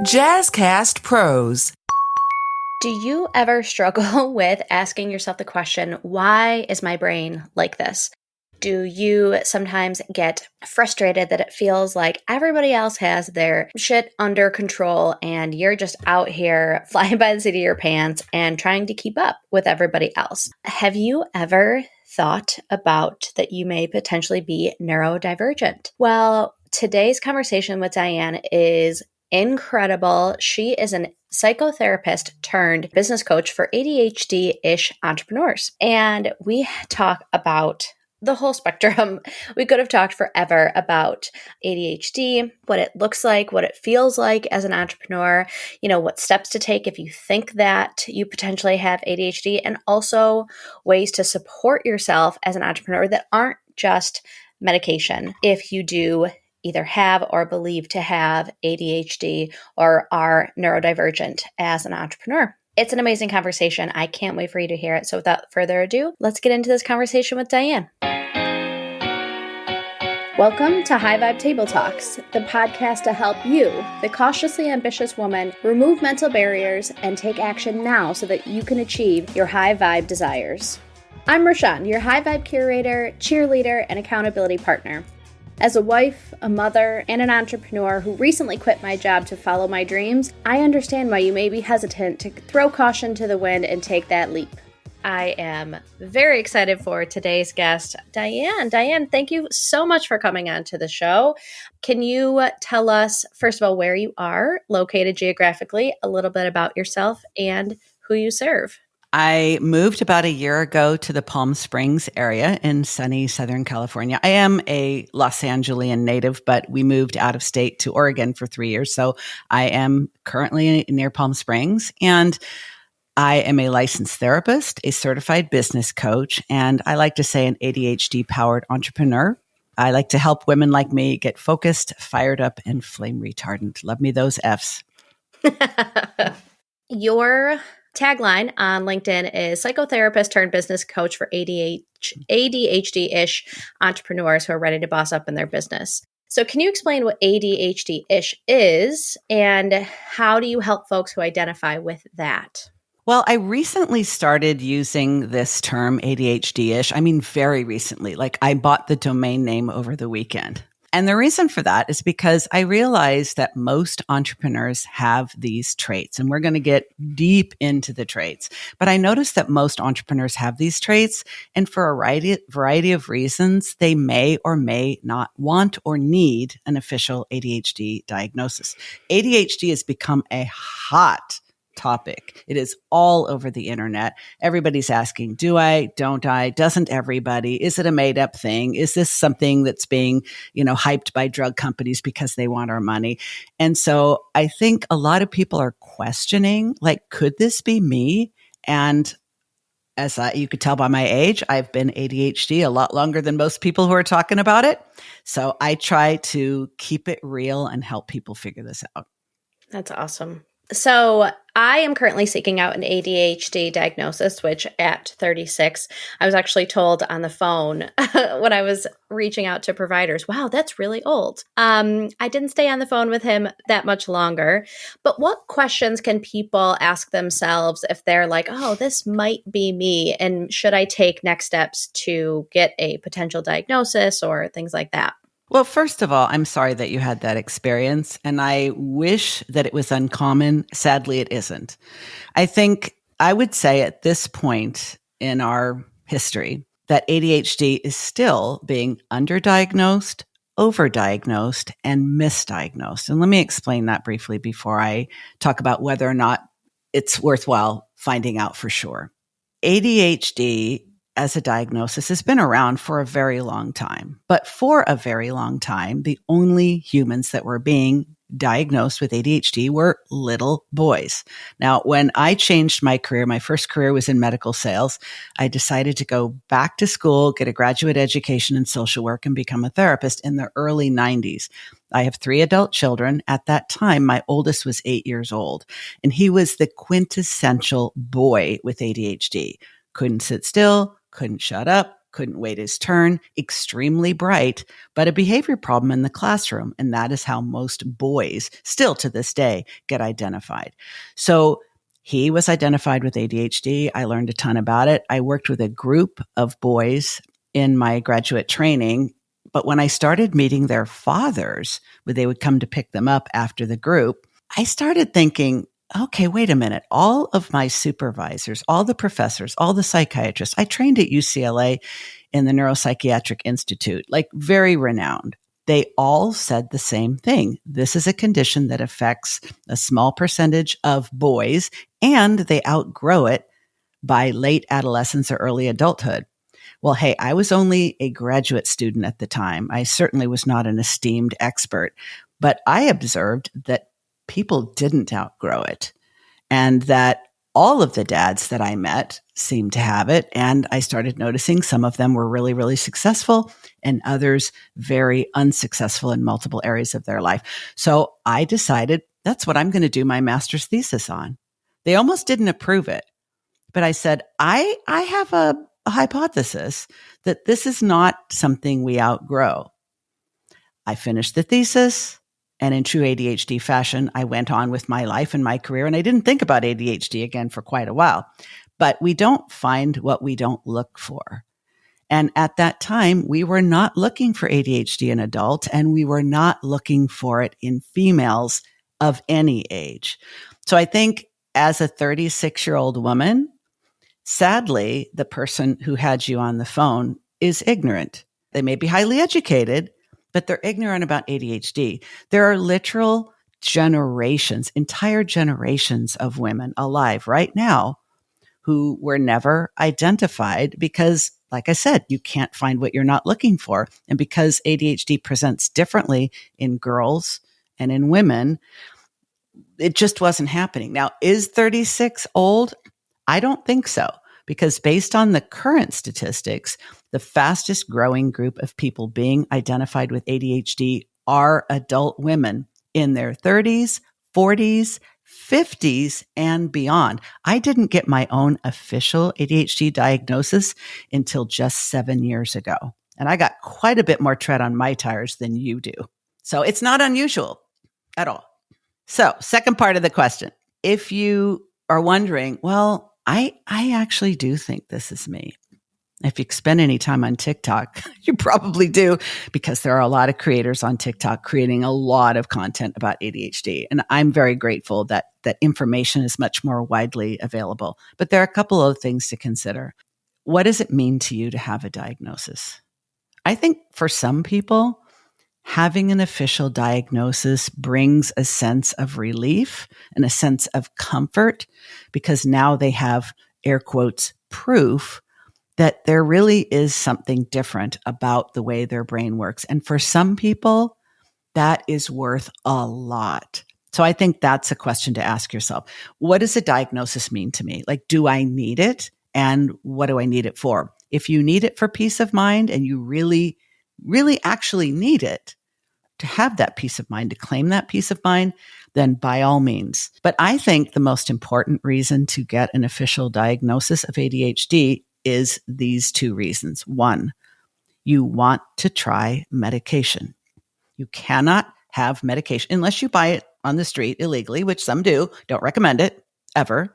Jazzcast Pros. Do you ever struggle with asking yourself the question, why is my brain like this? Do you sometimes get frustrated that it feels like everybody else has their shit under control and you're just out here flying by the seat of your pants and trying to keep up with everybody else? Have you ever thought about that you may potentially be neurodivergent? Well, today's conversation with Diann is incredible. She is a psychotherapist turned business coach for ADHD-ish entrepreneurs. And we talk about the whole spectrum. We could have talked forever about ADHD, what it looks like, what it feels like as an entrepreneur, what steps to take if you think that you potentially have ADHD, and also ways to support yourself as an entrepreneur that aren't just medication if you do either have or believe to have ADHD or are neurodivergent as an entrepreneur. It's an amazing conversation. I can't wait for you to hear it. So without further ado, let's get into this conversation with Diann. Welcome to High Vibe Table Talks, the podcast to help you, the cautiously ambitious woman, remove mental barriers and take action now so that you can achieve your high vibe desires. I'm Rashawn, your high vibe curator, cheerleader, and accountability partner. As a wife, a mother, and an entrepreneur who recently quit my job to follow my dreams, I understand why you may be hesitant to throw caution to the wind and take that leap. I am very excited for today's guest, Diann. Diann, thank you so much for coming on to the show. Can you tell us, first of all, where you are located geographically, a little bit about yourself, and who you serve? I moved about a year ago to the Palm Springs area in sunny Southern California. I am a Los Angelian native, but we moved out of state to Oregon for 3 years. So I am currently near Palm Springs, and I am a licensed therapist, a certified business coach, and I like to say an ADHD-powered entrepreneur. I like to help women like me get focused, fired up, and flame retardant. Love me those Fs. Your tagline on LinkedIn is psychotherapist turned business coach for ADHD-ish entrepreneurs who are ready to boss up in their business. So can you explain what ADHD-ish is and how do you help folks who identify with that? Well, I recently started using this term ADHD-ish. I mean, very recently. Like I bought the domain name over the weekend. And the reason for that is because I realized that most entrepreneurs have these traits, and we're going to get deep into the traits. But I noticed that most entrepreneurs have these traits, and for a variety of reasons, they may or may not want or need an official ADHD diagnosis. ADHD has become a hot topic. It is all over the internet. Everybody's asking, do I, don't I, doesn't everybody? Is it a made up thing? Is this something that's being, hyped by drug companies because they want our money? And so I think a lot of people are questioning, like, could this be me? And as you could tell by my age, I've been ADHD a lot longer than most people who are talking about it. So I try to keep it real and help people figure this out. That's awesome. So I am currently seeking out an ADHD diagnosis, which at 36, I was actually told on the phone when I was reaching out to providers, wow, that's really old. I didn't stay on the phone with him that much longer, but what questions can people ask themselves if they're like, oh, this might be me, and should I take next steps to get a potential diagnosis or things like that? Well, first of all, I'm sorry that you had that experience, and I wish that it was uncommon. Sadly, it isn't. I think I would say at this point in our history that ADHD is still being underdiagnosed, overdiagnosed, and misdiagnosed. And let me explain that briefly before I talk about whether or not it's worthwhile finding out for sure. ADHD as a diagnosis has been around for a very long time. But for a very long time, the only humans that were being diagnosed with ADHD were little boys. Now, when I changed my career, my first career was in medical sales. I decided to go back to school, get a graduate education in social work, and become a therapist in the early 90s. I have 3 adult children. At that time, my oldest was 8 years old, and he was the quintessential boy with ADHD. Couldn't sit still, couldn't shut up, couldn't wait his turn, extremely bright, but a behavior problem in the classroom. And that is how most boys still to this day get identified. So he was identified with ADHD. I learned a ton about it. I worked with a group of boys in my graduate training. But when I started meeting their fathers, when they would come to pick them up after the group, I started thinking, okay, wait a minute. All of my supervisors, all the professors, all the psychiatrists, I trained at UCLA in the Neuropsychiatric Institute, like very renowned. They all said the same thing. This is a condition that affects a small percentage of boys, and they outgrow it by late adolescence or early adulthood. Well, hey, I was only a graduate student at the time. I certainly was not an esteemed expert, but I observed that people didn't outgrow it, and that all of the dads that I met seemed to have it. And I started noticing some of them were really, really successful and others very unsuccessful in multiple areas of their life. So I decided that's what I'm going to do my master's thesis on. They almost didn't approve it, but I said, I have a hypothesis that this is not something we outgrow. I finished the thesis. And in true ADHD fashion, I went on with my life and my career, and I didn't think about ADHD again for quite a while. But we don't find what we don't look for. And at that time, we were not looking for ADHD in adults, and we were not looking for it in females of any age. So I think as a 36-year-old woman, sadly, the person who had you on the phone is ignorant. They may be highly educated, but they're ignorant about ADHD. There are literal generations, entire generations of women alive right now who were never identified because, like I said, you can't find what you're not looking for. And because ADHD presents differently in girls and in women, it just wasn't happening. Now, is 36 old? I don't think so, because based on the current statistics, the fastest growing group of people being identified with ADHD are adult women in their 30s, 40s, 50s, and beyond. I didn't get my own official ADHD diagnosis until just 7 years ago. And I got quite a bit more tread on my tires than you do. So it's not unusual at all. So, second part of the question. If you are wondering, well, I actually do think this is me. If you spend any time on TikTok, you probably do, because there are a lot of creators on TikTok creating a lot of content about ADHD. And I'm very grateful that information is much more widely available. But there are a couple of things to consider. What does it mean to you to have a diagnosis? I think for some people, having an official diagnosis brings a sense of relief and a sense of comfort, because now they have, air quotes, proof that there really is something different about the way their brain works. And for some people, that is worth a lot. So I think that's a question to ask yourself. What does a diagnosis mean to me? Like, do I need it? And what do I need it for? If you need it for peace of mind and you really, really actually need it to have that peace of mind, to claim that peace of mind, then by all means. But I think the most important reason to get an official diagnosis of ADHD is these two reasons. One, you want to try medication. You cannot have medication unless you buy it on the street illegally, which some do. Don't recommend it ever.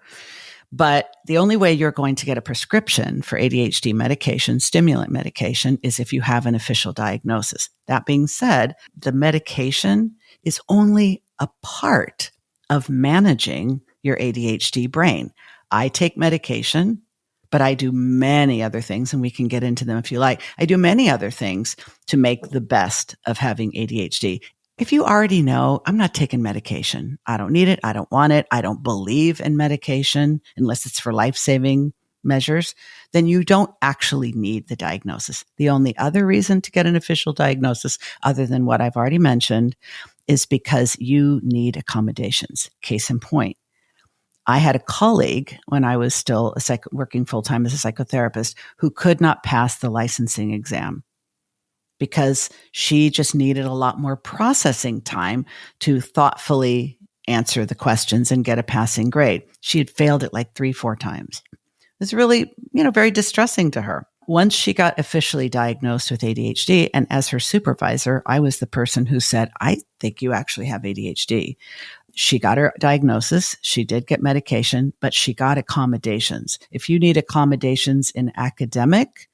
But the only way you're going to get a prescription for ADHD medication, stimulant medication, is if you have an official diagnosis. That being said, the medication is only a part of managing your ADHD brain. I take medication, but I do many other things, and we can get into them if you like. I do many other things to make the best of having ADHD. If you already know, I'm not taking medication. I don't need it. I don't want it. I don't believe in medication unless it's for life-saving measures, then you don't actually need the diagnosis. The only other reason to get an official diagnosis, other than what I've already mentioned, is because you need accommodations. Case in point, I had a colleague when I was still working full-time as a psychotherapist who could not pass the licensing exam because she just needed a lot more processing time to thoughtfully answer the questions and get a passing grade. She had failed it like 3-4 times. It was really, very distressing to her. once she got officially diagnosed with ADHD, and as her supervisor, I was the person who said, I think you actually have ADHD. She got her diagnosis. She did get medication, but she got accommodations. If you need accommodations in academic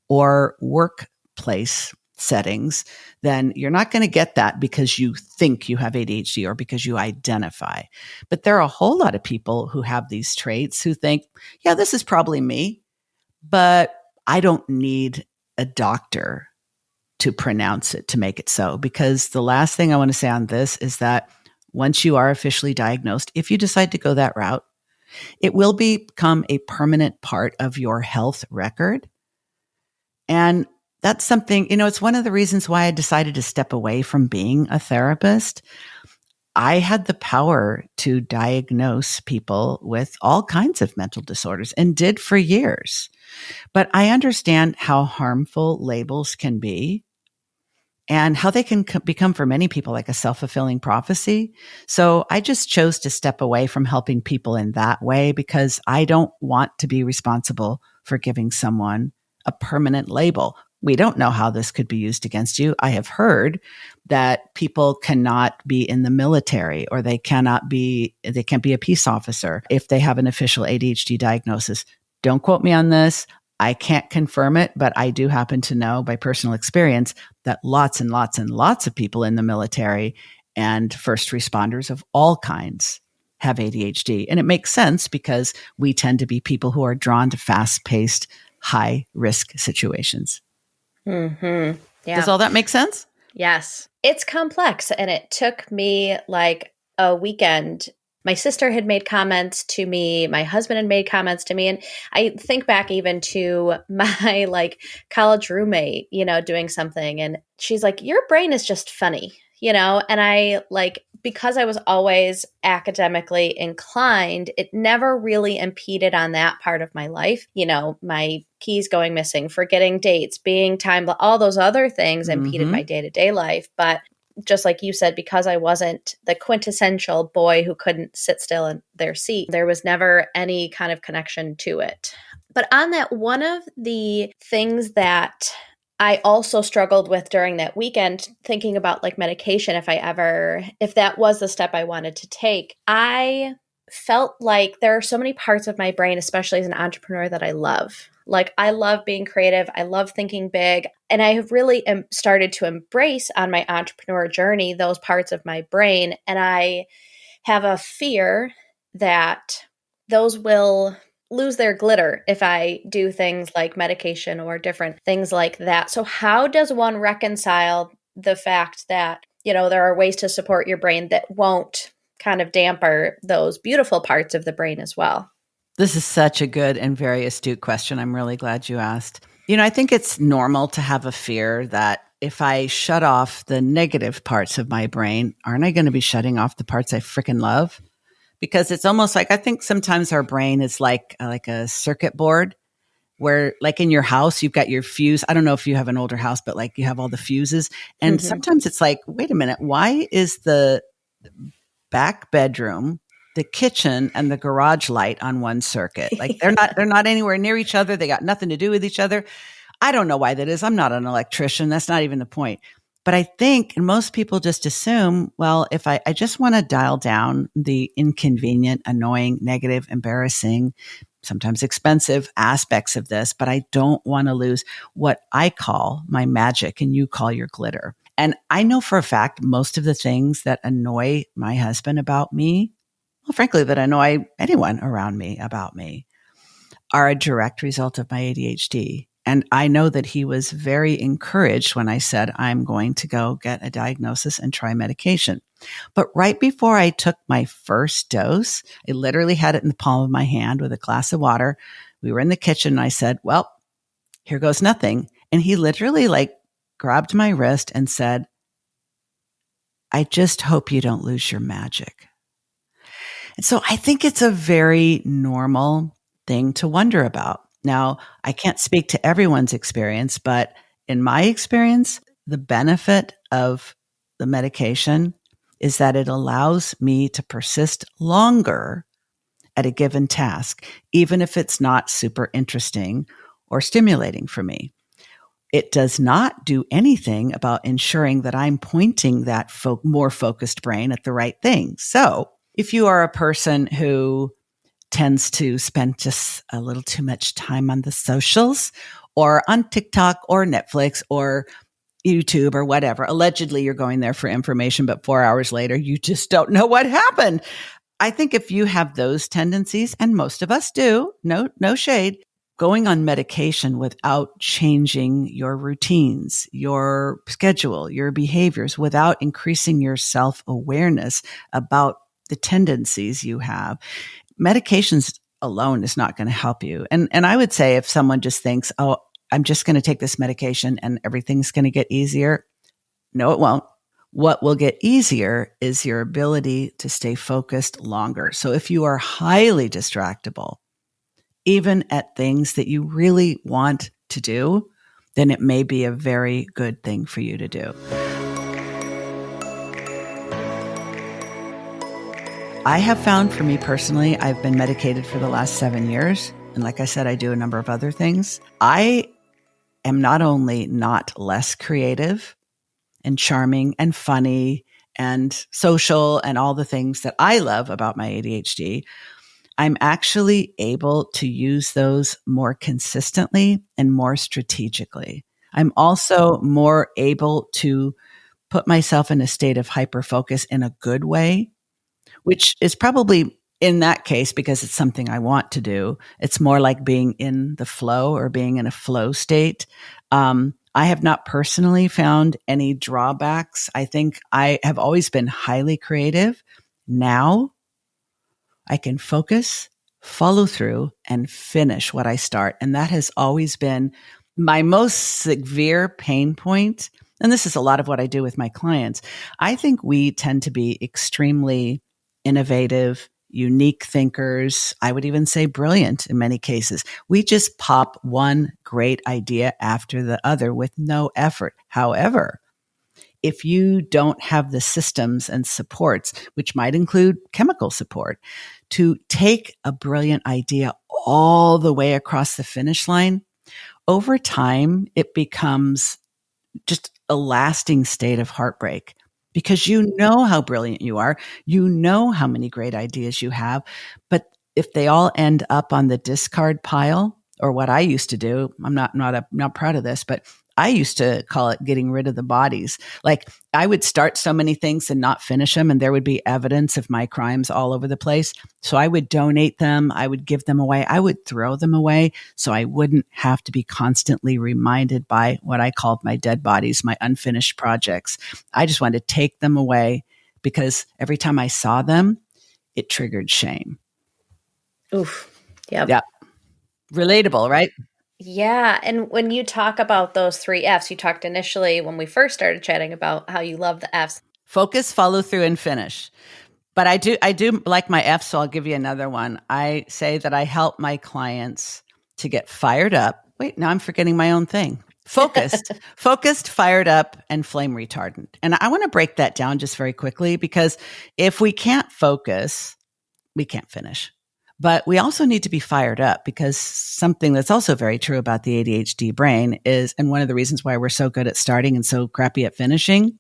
or workplace settings, then you're not going to get that because you think you have ADHD or because you identify. But there are a whole lot of people who have these traits who think, yeah, this is probably me, but I don't need a doctor to pronounce it, to make it so. Because the last thing I want to say on this is that once you are officially diagnosed, if you decide to go that route, it will become a permanent part of your health record. And that's something, it's one of the reasons why I decided to step away from being a therapist. I had the power to diagnose people with all kinds of mental disorders and did for years. But I understand how harmful labels can be and how they can become for many people like a self-fulfilling prophecy. So I just chose to step away from helping people in that way because I don't want to be responsible for giving someone a permanent label. We don't know how this could be used against you. I have heard that people cannot be in the military or they can't be a peace officer if they have an official ADHD diagnosis. Don't quote me on this. I can't confirm it, but I do happen to know by personal experience that lots and lots and lots of people in the military and first responders of all kinds have ADHD. And it makes sense because we tend to be people who are drawn to fast-paced, high-risk situations. Mm-hmm. Yeah. Does all that make sense? Yes. It's complex, and it took me like a weekend. My sister had made comments to me. My husband had made comments to me. And I think back even to my college roommate, doing something. And she's like, your brain is just funny, and I because I was always academically inclined, it never really impeded on that part of my life. My keys going missing, forgetting dates, being time, all those other things impeded my day-to-day life. But just like you said, because I wasn't the quintessential boy who couldn't sit still in their seat, there was never any kind of connection to it. But on that, one of the things that I also struggled with during that weekend, thinking about medication, if that was the step I wanted to take, I felt like there are so many parts of my brain, especially as an entrepreneur, that I love. I love being creative. I love thinking big. And I have really started to embrace on my entrepreneur journey those parts of my brain. And I have a fear that those will lose their glitter if I do things like medication or different things like that. So how does one reconcile the fact that, there are ways to support your brain that won't kind of damper those beautiful parts of the brain as well? This is such a good and very astute question. I'm really glad you asked. I think it's normal to have a fear that if I shut off the negative parts of my brain, aren't I going to be shutting off the parts I freaking love? Because it's almost like, I think sometimes our brain is like a circuit board where in your house, you've got your fuse. I don't know if you have an older house, but you have all the fuses. And sometimes it's like, wait a minute, why is the back bedroom, the kitchen, and the garage light on one circuit? They're not anywhere near each other. They got nothing to do with each other. I don't know why that is. I'm not an electrician. That's not even the point. But I think, and most people just assume, well, if I just want to dial down the inconvenient, annoying, negative, embarrassing, sometimes expensive aspects of this, but I don't want to lose what I call my magic and you call your glitter. And I know for a fact, most of the things that annoy my husband about me, well, frankly, that annoy anyone around me about me, are a direct result of my ADHD. And I know that he was very encouraged when I said, I'm going to go get a diagnosis and try medication. But right before I took my first dose, I literally had it in the palm of my hand with a glass of water. We were in the kitchen and I said, well, here goes nothing. And he literally grabbed my wrist and said, I just hope you don't lose your magic. And so I think it's a very normal thing to wonder about. Now, I can't speak to everyone's experience, but in my experience, the benefit of the medication is that it allows me to persist longer at a given task, even if it's not super interesting or stimulating for me. It does not do anything about ensuring that I'm pointing that more focused brain at the right thing. So if you are a person who tends to spend just a little too much time on the socials or on TikTok or Netflix or YouTube or whatever, allegedly you're going there for information, but 4 hours later, you just don't know what happened. I think if you have those tendencies, and most of us do, no shade, going on medication without changing your routines, your schedule, your behaviors, without increasing your self-awareness about the tendencies you have, medications alone is not going to help you. And I would say if someone just thinks, oh, I'm just going to take this medication and everything's going to get easier. No, it won't. What will get easier is your ability to stay focused longer. So if you are highly distractible, even at things that you really want to do, then it may be a very good thing for you to do. I have found for me personally, I've been medicated for the last 7 years. And like I said, I do a number of other things. I am not only not less creative and charming and funny and social and all the things that I love about my ADHD, I'm actually able to use those more consistently and more strategically. I'm also more able to put myself in a state of hyperfocus in a good way, which is probably in that case, because it's something I want to do, it's more like being in the flow or being in a flow state. I have not personally found any drawbacks. I think I have always been highly creative. Now I can focus, follow through, and finish what I start. And that has always been my most severe pain point. And this is a lot of what I do with my clients. I think we tend to be extremely innovative, unique thinkers. I would even say brilliant in many cases. We just pop one great idea after the other with no effort. However, if you don't have the systems and supports, which might include chemical support, to take a brilliant idea all the way across the finish line, over time, it becomes just a lasting state of heartbreak. Because you know how brilliant you are, you know how many great ideas you have, but if they all end up on the discard pile, or what I used to do, I'm not proud of this, but I used to call it getting rid of the bodies. Like I would start so many things and not finish them, and there would be evidence of my crimes all over the place. So I would donate them. I would give them away. I would throw them away so I wouldn't have to be constantly reminded by what I called my dead bodies, my unfinished projects. I just wanted to take them away because every time I saw them, it triggered shame. Oof. Yep. Yeah. Relatable, right? Yeah. And when you talk about those 3 F's, you talked initially when we first started chatting about how you love the F's. Focus, follow through, and finish. But I do like my F, so I'll give you another one. I say that I help my clients to get fired up. Wait, now I'm forgetting my own thing. Focused, fired up, and flame retardant. And I want to break that down just very quickly, because if we can't focus, we can't finish. But we also need to be fired up, because something that's also very true about the ADHD brain is, and one of the reasons why we're so good at starting and so crappy at finishing,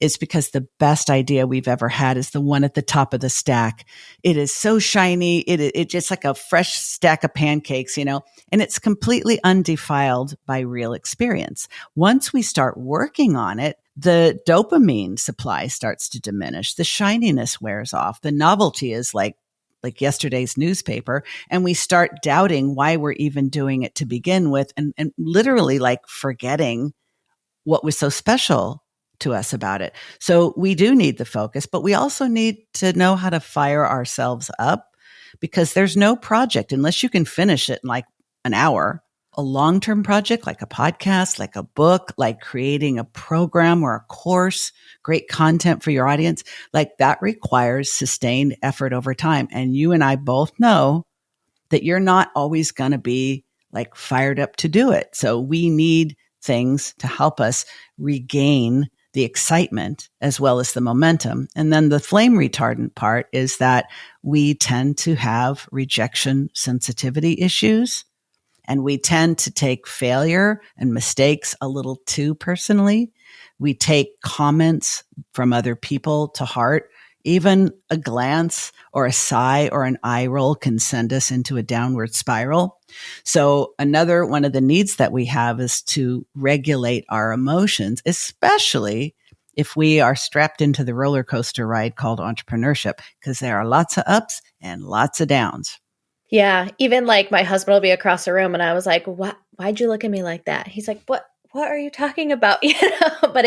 is because the best idea we've ever had is the one at the top of the stack. It is so shiny. It's just like a fresh stack of pancakes, and it's completely undefiled by real experience. Once we start working on it, the dopamine supply starts to diminish. The shininess wears off. The novelty is like yesterday's newspaper, and we start doubting why we're even doing it to begin with, and literally like forgetting what was so special to us about it. So we do need the focus, but we also need to know how to fire ourselves up, because there's no project unless you can finish it in like an hour. A long-term project like a podcast, like a book, like creating a program or a course, great content for your audience, like that requires sustained effort over time. And you and I both know that you're not always going to be like fired up to do it. So we need things to help us regain the excitement as well as the momentum. And then the flame retardant part is that we tend to have rejection sensitivity issues. And we tend to take failure and mistakes a little too personally. We take comments from other people to heart. Even a glance or a sigh or an eye roll can send us into a downward spiral. So another one of the needs that we have is to regulate our emotions, especially if we are strapped into the roller coaster ride called entrepreneurship, because there are lots of ups and lots of downs. Yeah. Even like my husband will be across the room and I was like, why'd you look at me like that? He's like, what are you talking about? But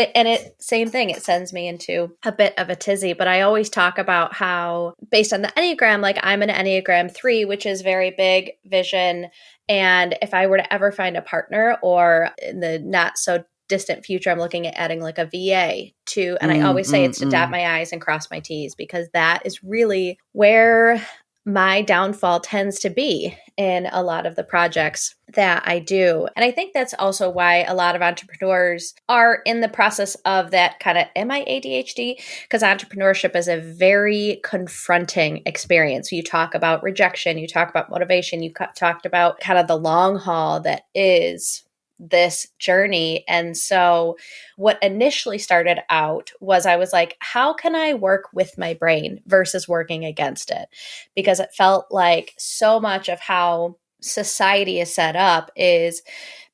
same thing. It sends me into a bit of a tizzy, but I always talk about how based on the Enneagram, like I'm an Enneagram 3, which is very big vision. And if I were to ever find a partner, or in the not so distant future, I'm looking at adding like a VA to, and I always say it's to dot my I's and cross my T's, because that is really where my downfall tends to be in a lot of the projects that I do. And I think that's also why a lot of entrepreneurs are in the process of that kind of, am I ADHD? Because entrepreneurship is a very confronting experience. You talk about rejection, you talk about motivation, you talked about kind of the long haul that is this journey. And so what initially started out was I was like, how can I work with my brain versus working against it? Because it felt like so much of how society is set up is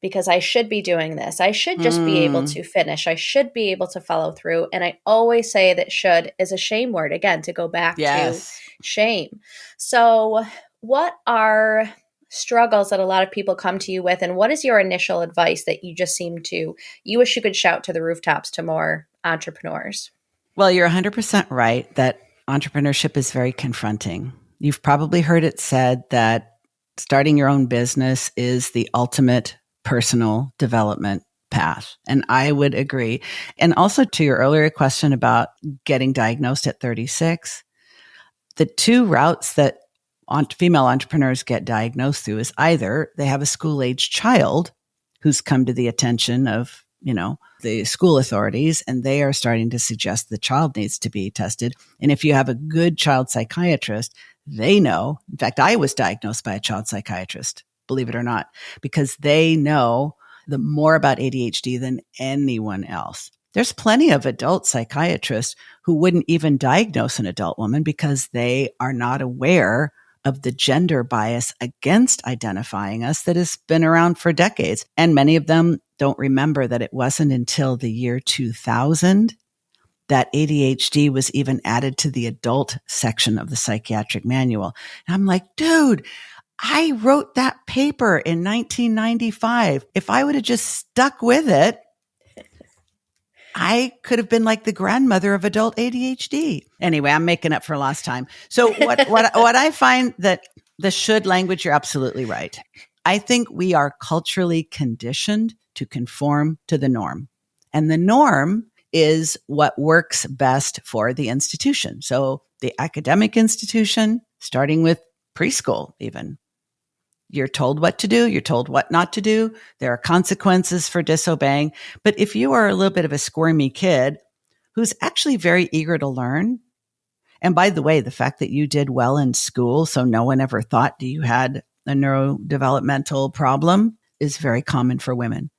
because I should be doing this. I should just be able to finish. I should be able to follow through. And I always say that should is a shame word, again, to go back to shame. So what are struggles that a lot of people come to you with, and what is your initial advice that you wish you could shout to the rooftops to more entrepreneurs? Well, you're 100% right that entrepreneurship is very confronting. You've probably heard it said that starting your own business is the ultimate personal development path. And I would agree. And also to your earlier question about getting diagnosed at 36, the two routes that female entrepreneurs get diagnosed through is either they have a school-age child who's come to the attention of, the school authorities, and they are starting to suggest the child needs to be tested. And if you have a good child psychiatrist, they know. In fact, I was diagnosed by a child psychiatrist, believe it or not, because they know the more about ADHD than anyone else. There's plenty of adult psychiatrists who wouldn't even diagnose an adult woman because they are not aware of the gender bias against identifying us that has been around for decades. And many of them don't remember that it wasn't until the year 2000 that ADHD was even added to the adult section of the psychiatric manual. And I'm like, dude, I wrote that paper in 1995. If I would have just stuck with it, I could have been like the grandmother of adult ADHD. Anyway, I'm making up for lost time. So what I find that the should language, you're absolutely right. I think we are culturally conditioned to conform to the norm. And the norm is what works best for the institution. So the academic institution, starting with preschool even. You're told what to do. You're told what not to do. There are consequences for disobeying. But if you are a little bit of a squirmy kid who's actually very eager to learn, and by the way, the fact that you did well in school, so no one ever thought you had a neurodevelopmental problem, is very common for women.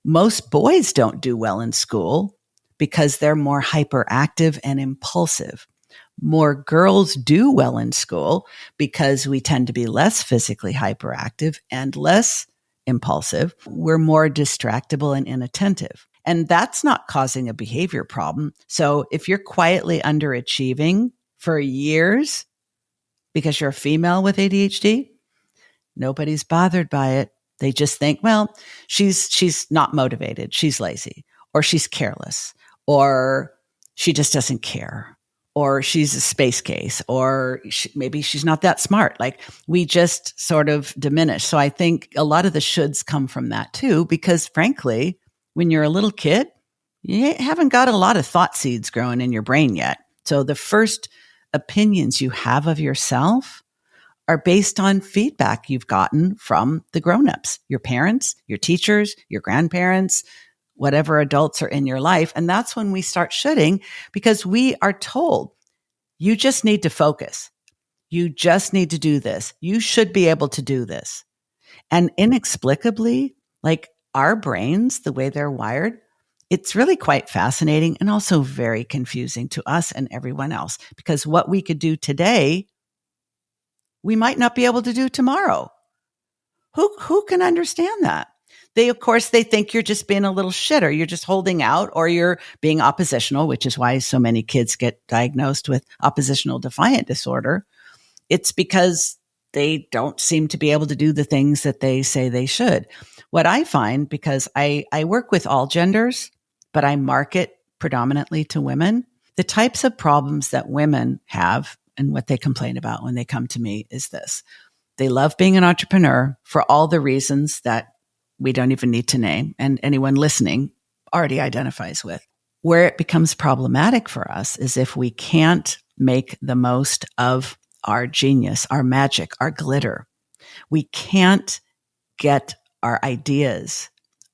Most boys don't do well in school because they're more hyperactive and impulsive. More girls do well in school because we tend to be less physically hyperactive and less impulsive. We're more distractible and inattentive. And that's not causing a behavior problem. So if you're quietly underachieving for years because you're a female with ADHD, nobody's bothered by it. They just think, well, she's not motivated. She's lazy, or she's careless, or she just doesn't care. Or she's a space case, or maybe she's not that smart. Like, we just sort of diminish. So I think a lot of the shoulds come from that too, because frankly, when you're a little kid, you haven't got a lot of thought seeds growing in your brain yet. So the first opinions you have of yourself are based on feedback you've gotten from the grownups, your parents, your teachers, your grandparents, whatever adults are in your life. And that's when we start shoulding, because we are told, you just need to focus. You just need to do this. You should be able to do this. And inexplicably, like our brains, the way they're wired, it's really quite fascinating and also very confusing to us and everyone else, because what we could do today, we might not be able to do tomorrow. Who can understand that? Of course, they think you're just being a little shitter. You're just holding out, or you're being oppositional, which is why so many kids get diagnosed with oppositional defiant disorder. It's because they don't seem to be able to do the things that they say they should. What I find, because I work with all genders, but I market predominantly to women, the types of problems that women have and what they complain about when they come to me is this. They love being an entrepreneur for all the reasons that we don't even need to name, and anyone listening already identifies with. Where it becomes problematic for us is if we can't make the most of our genius, our magic, our glitter. We can't get our ideas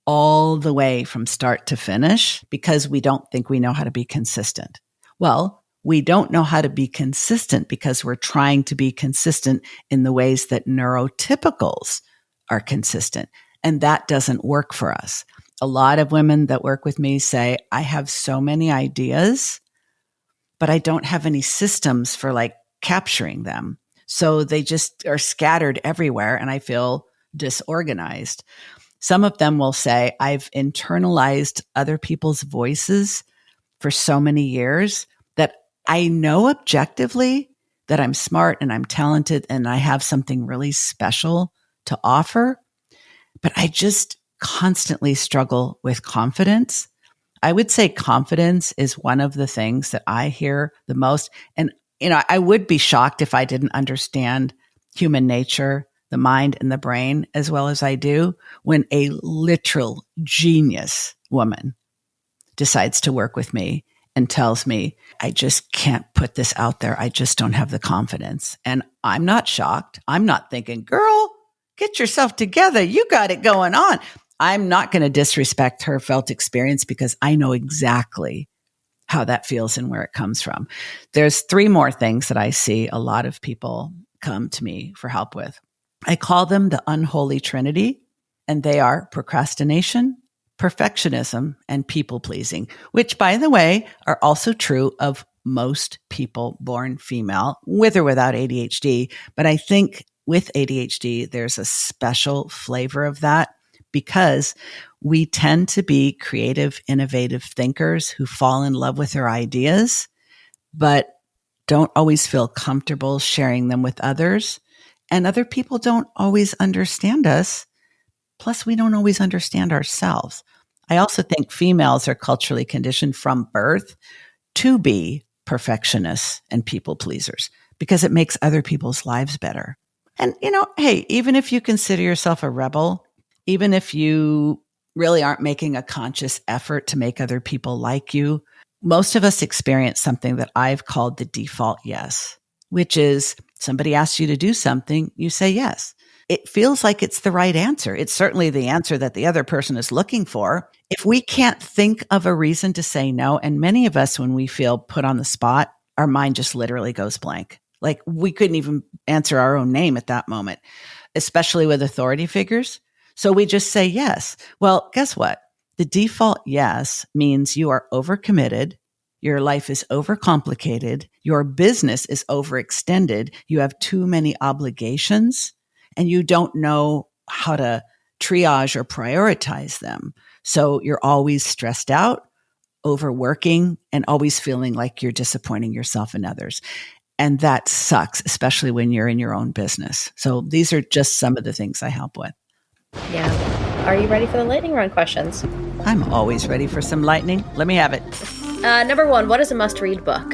all the way from start to finish because we don't think we know how to be consistent. Well, we don't know how to be consistent because we're trying to be consistent in the ways that neurotypicals are consistent. And that doesn't work for us. A lot of women that work with me say, I have so many ideas, but I don't have any systems for like capturing them. So they just are scattered everywhere and I feel disorganized. Some of them will say, I've internalized other people's voices for so many years that I know objectively that I'm smart and I'm talented and I have something really special to offer, but I just constantly struggle with confidence. I would say confidence is one of the things that I hear the most. And, I would be shocked if I didn't understand human nature, the mind and the brain as well as I do when a literal genius woman decides to work with me and tells me, I just can't put this out there. I just don't have the confidence. And I'm not shocked. I'm not thinking, girl, get yourself together. You got it going on. I'm not going to disrespect her felt experience because I know exactly how that feels and where it comes from. There's 3 more things that I see a lot of people come to me for help with. I call them the unholy trinity, and they are procrastination, perfectionism, and people pleasing, which, by the way, are also true of most people born female, with or without ADHD. But I think with ADHD, there's a special flavor of that because we tend to be creative, innovative thinkers who fall in love with their ideas, but don't always feel comfortable sharing them with others. And other people don't always understand us. Plus, we don't always understand ourselves. I also think females are culturally conditioned from birth to be perfectionists and people pleasers because it makes other people's lives better. And, hey, even if you consider yourself a rebel, even if you really aren't making a conscious effort to make other people like you, most of us experience something that I've called the default yes, which is somebody asks you to do something, you say yes. It feels like it's the right answer. It's certainly the answer that the other person is looking for. If we can't think of a reason to say no, and many of us, when we feel put on the spot, our mind just literally goes blank. Like we couldn't even answer our own name at that moment, especially with authority figures. So we just say yes. Well, guess what? The default yes means you are overcommitted. Your life is overcomplicated. Your business is overextended. You have too many obligations and you don't know how to triage or prioritize them. So you're always stressed out, overworking, and always feeling like you're disappointing yourself and others. And that sucks, especially when you're in your own business. So these are just some of the things I help with. Yeah. Are you ready for the lightning round questions? I'm always ready for some lightning. Let me have it. Number 1, what is a must-read book?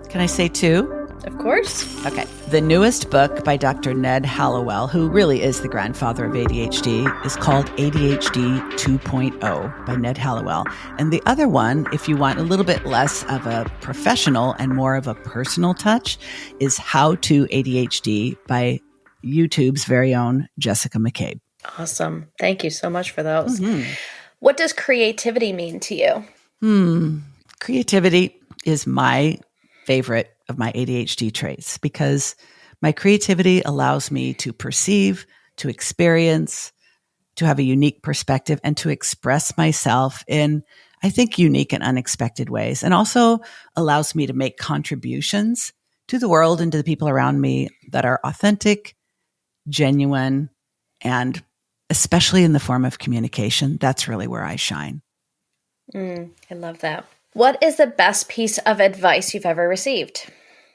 Can I say 2? Of course. Okay. The newest book by Dr. Ned Hallowell, who really is the grandfather of ADHD, is called ADHD 2.0 by Ned Hallowell. And the other one, if you want a little bit less of a professional and more of a personal touch, is How to ADHD by YouTube's very own Jessica McCabe. Awesome. Thank you so much for those. Mm-hmm. What does creativity mean to you? Creativity is my favorite of my ADHD traits because my creativity allows me to perceive, to experience, to have a unique perspective, and to express myself in, I think, unique and unexpected ways, and also allows me to make contributions to the world and to the people around me that are authentic, genuine, and especially in the form of communication. That's really where I shine. I love that. What is the best piece of advice you've ever received?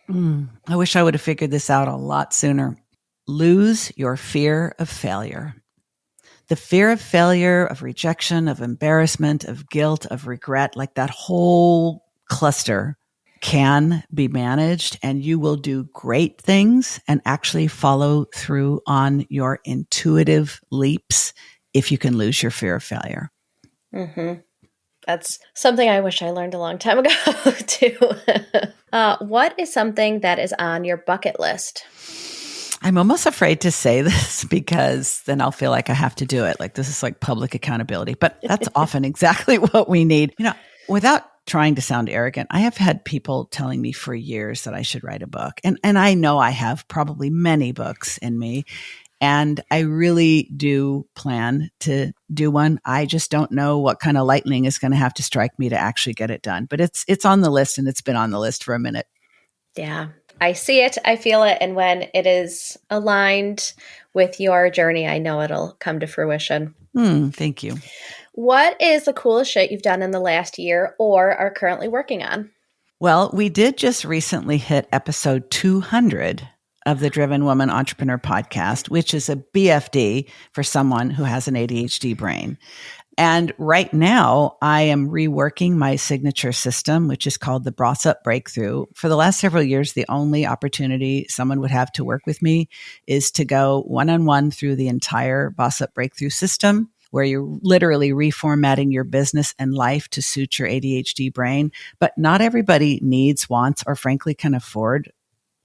I wish I would have figured this out a lot sooner. Lose your fear of failure. The fear of failure, of rejection, of embarrassment, of guilt, of regret, like that whole cluster can be managed, and you will do great things and actually follow through on your intuitive leaps if you can lose your fear of failure. Mm-hmm. That's something I wish I learned a long time ago, too. What is something that is on your bucket list? I'm almost afraid to say this because then I'll feel like I have to do it. Like this is like public accountability, but that's often exactly what we need. Without trying to sound arrogant, I have had people telling me for years that I should write a book. And I know I have probably many books in me. And I really do plan to do one. I just don't know what kind of lightning is going to have to strike me to actually get it done. But it's on the list, and it's been on the list for a minute. Yeah, I see it. I feel it. And when it is aligned with your journey, I know it'll come to fruition. Thank you. What is the coolest shit you've done in the last year or are currently working on? Well, we did just recently hit episode 200 of the Driven Woman Entrepreneur podcast, which is a BFD for someone who has an ADHD brain. And right now, I am reworking my signature system, which is called the Boss Up Breakthrough. For the last several years, the only opportunity someone would have to work with me is to go one-on-one through the entire Boss Up Breakthrough system, where you're literally reformatting your business and life to suit your ADHD brain. But not everybody needs, wants, or frankly can afford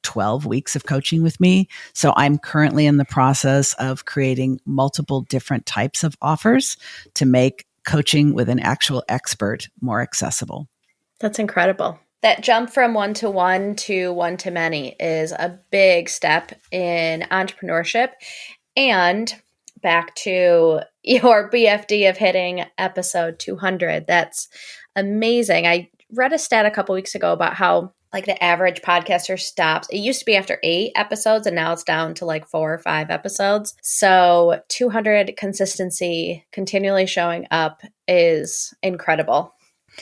12 weeks of coaching with me. So I'm currently in the process of creating multiple different types of offers to make coaching with an actual expert more accessible. That's incredible. That jump from one-to-one to one-to-many is a big step in entrepreneurship. And back to your BFD of hitting episode 200, that's amazing. I read a stat a couple weeks ago about how like the average podcaster stops. It used to be after 8 episodes and now it's down to like 4 or 5 episodes. So 200 consistency, continually showing up is incredible.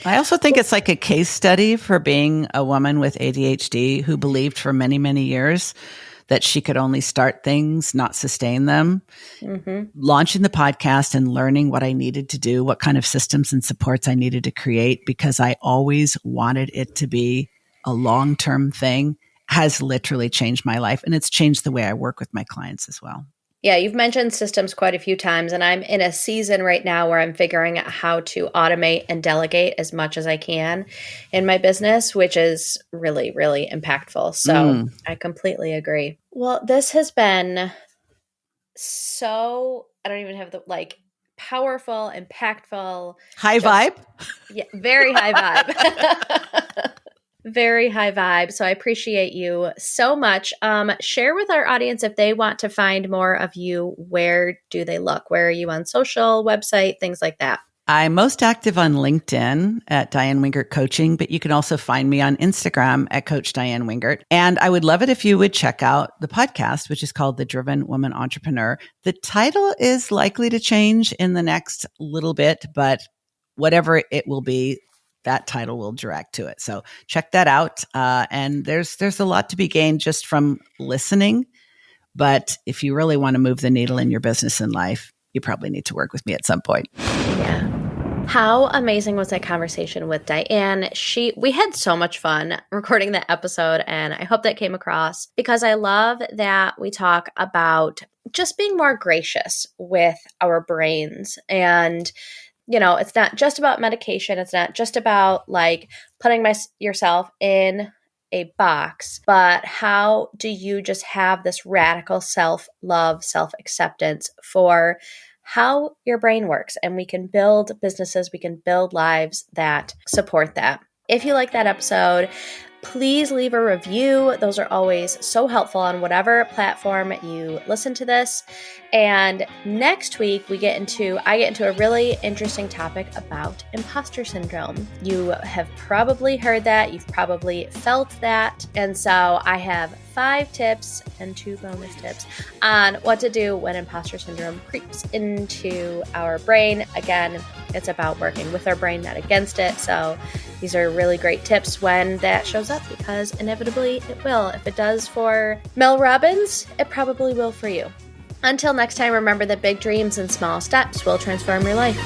I also think it's like a case study for being a woman with ADHD who believed for many, many years that she could only start things, not sustain them. Launching the podcast and learning what I needed to do, what kind of systems and supports I needed to create, because I always wanted it to be a long-term thing, has literally changed my life. And it's changed the way I work with my clients as well. Yeah, you've mentioned systems quite a few times, and I'm in a season right now where I'm figuring out how to automate and delegate as much as I can in my business, which is really, really impactful. So I completely agree. Well, this has been so, I don't even have the powerful, impactful. High vibe? Yeah, very high vibe. Very high vibe. So I appreciate you so much. Share with our audience if they want to find more of you. Where do they look? Where are you on social, website, things like that? I'm most active on LinkedIn at Diann Wingert Coaching, but you can also find me on Instagram at Coach Diann Wingert. And I would love it if you would check out the podcast, which is called The Driven Woman Entrepreneur. The title is likely to change in the next little bit, but whatever it will be, that title will direct to it. So check that out. And there's a lot to be gained just from listening. But if you really want to move the needle in your business and life, you probably need to work with me at some point. Yeah. How amazing was that conversation with Diann? We had so much fun recording that episode, and I hope that came across because I love that we talk about just being more gracious with our brains. And it's not just about medication. It's not just about putting yourself in a box, but how do you just have this radical self-love, self-acceptance for how your brain works? And we can build businesses, we can build lives that support that. If you like that episode, Please leave a review. Those are always so helpful on whatever platform you listen to this. And next week, I get into a really interesting topic about imposter syndrome. You have probably heard that. You've probably felt that. And so I have 5 tips and 2 bonus tips on what to do when imposter syndrome creeps into our brain. Again, it's about working with our brain, not against it. So these are really great tips when that shows up, because inevitably it will. If it does for Mel Robbins, it probably will for you. Until next time, remember that big dreams and small steps will transform your life.